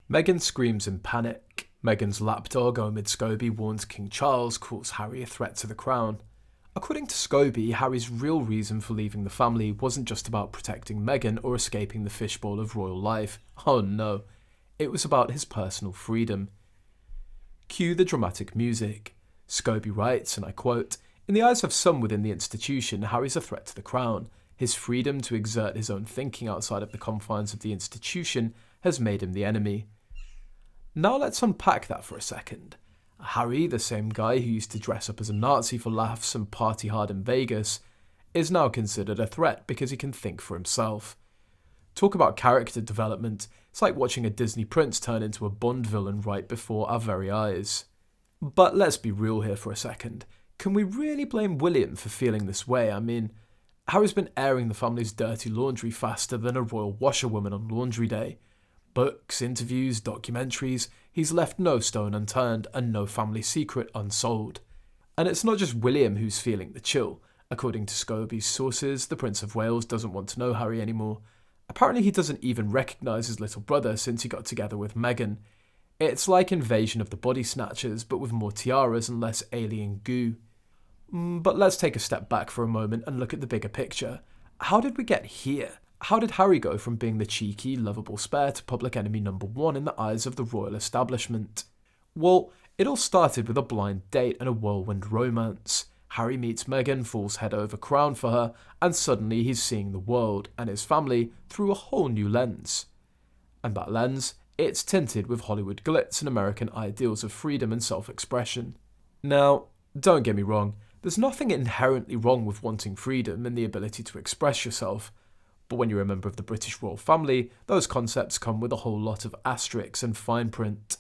Meghan screams in panic. Meghan's lapdog Omid Scobie warns King Charles, calls Harry a threat to the crown. According to Scobie, Harry's real reason for leaving the family wasn't just about protecting Meghan or escaping the fishbowl of royal life. Oh no, it was about his personal freedom. Cue the dramatic music. Scobie writes, and I quote, "In the eyes of some within the institution, Harry's a threat to the crown. His freedom to exert his own thinking outside of the confines of the institution has made him the enemy." Now let's unpack that for a second. Harry, the same guy who used to dress up as a Nazi for laughs and party hard in Vegas, is now considered a threat because he can think for himself. Talk about character development, it's like watching a Disney prince turn into a Bond villain right before our very eyes. But let's be real here for a second. Can we really blame William for feeling this way? I mean, Harry's been airing the family's dirty laundry faster than a royal washerwoman on laundry day. Books, interviews, documentaries, he's left no stone unturned and no family secret unsolved. And it's not just William who's feeling the chill. According to Scobie's sources, the Prince of Wales doesn't want to know Harry anymore. Apparently he doesn't even recognise his little brother since he got together with Meghan. It's like Invasion of the Body Snatchers, but with more tiaras and less alien goo. But let's take a step back for a moment and look at the bigger picture. How did we get here? How did Harry go from being the cheeky, lovable spare to public enemy number one in the eyes of the royal establishment? Well, it all started with a blind date and a whirlwind romance. Harry meets Meghan, falls head over crown for her, and suddenly he's seeing the world and his family through a whole new lens. And that lens, it's tinted with Hollywood glitz and American ideals of freedom and self-expression. Now, don't get me wrong, there's nothing inherently wrong with wanting freedom and the ability to express yourself. But when you're a member of the British royal family, those concepts come with a whole lot of asterisks and fine print.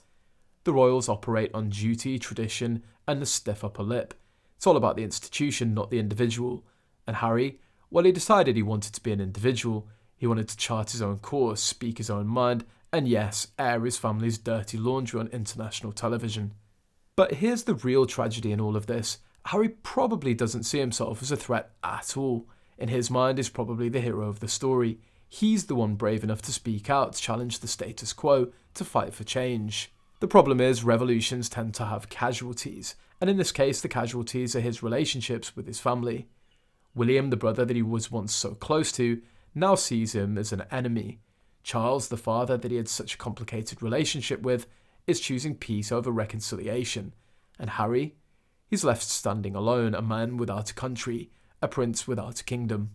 The royals operate on duty, tradition, and the stiff upper lip. It's all about the institution, not the individual. And Harry, well, he decided he wanted to be an individual. He wanted to chart his own course, speak his own mind, and yes, air his family's dirty laundry on international television. But here's the real tragedy in all of this. Harry probably doesn't see himself as a threat at all. In his mind, he's probably the hero of the story. He's the one brave enough to speak out, to challenge the status quo, to fight for change. The problem is, revolutions tend to have casualties, and in this case, the casualties are his relationships with his family. William, the brother that he was once so close to, now sees him as an enemy. Charles, the father that he had such a complicated relationship with, is choosing peace over reconciliation. And Harry? He's left standing alone, a man without a country, a prince without a kingdom.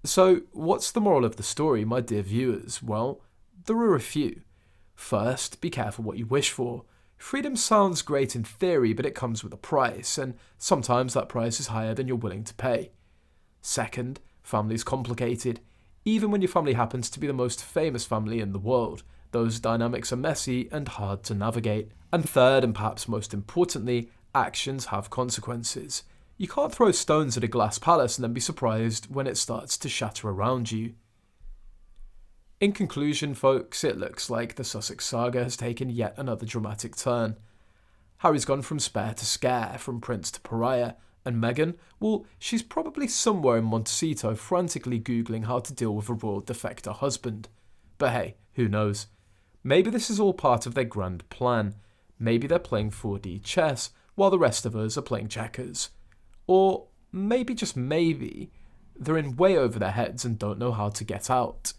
So, what's the moral of the story, my dear viewers? Well, there are a few. First, be careful what you wish for. Freedom sounds great in theory, but it comes with a price, and sometimes that price is higher than you're willing to pay. Second, family's complicated. Even when your family happens to be the most famous family in the world, those dynamics are messy and hard to navigate. And third, and perhaps most importantly, actions have consequences. You can't throw stones at a glass palace and then be surprised when it starts to shatter around you. In conclusion, folks, it looks like the Sussex saga has taken yet another dramatic turn. Harry's gone from spare to scare, from prince to pariah, and Meghan, well, she's probably somewhere in Montecito frantically googling how to deal with a royal defector husband. But hey, who knows? Maybe this is all part of their grand plan. Maybe they're playing 4D chess while the rest of us are playing checkers. Or maybe, just maybe, they're in way over their heads and don't know how to get out.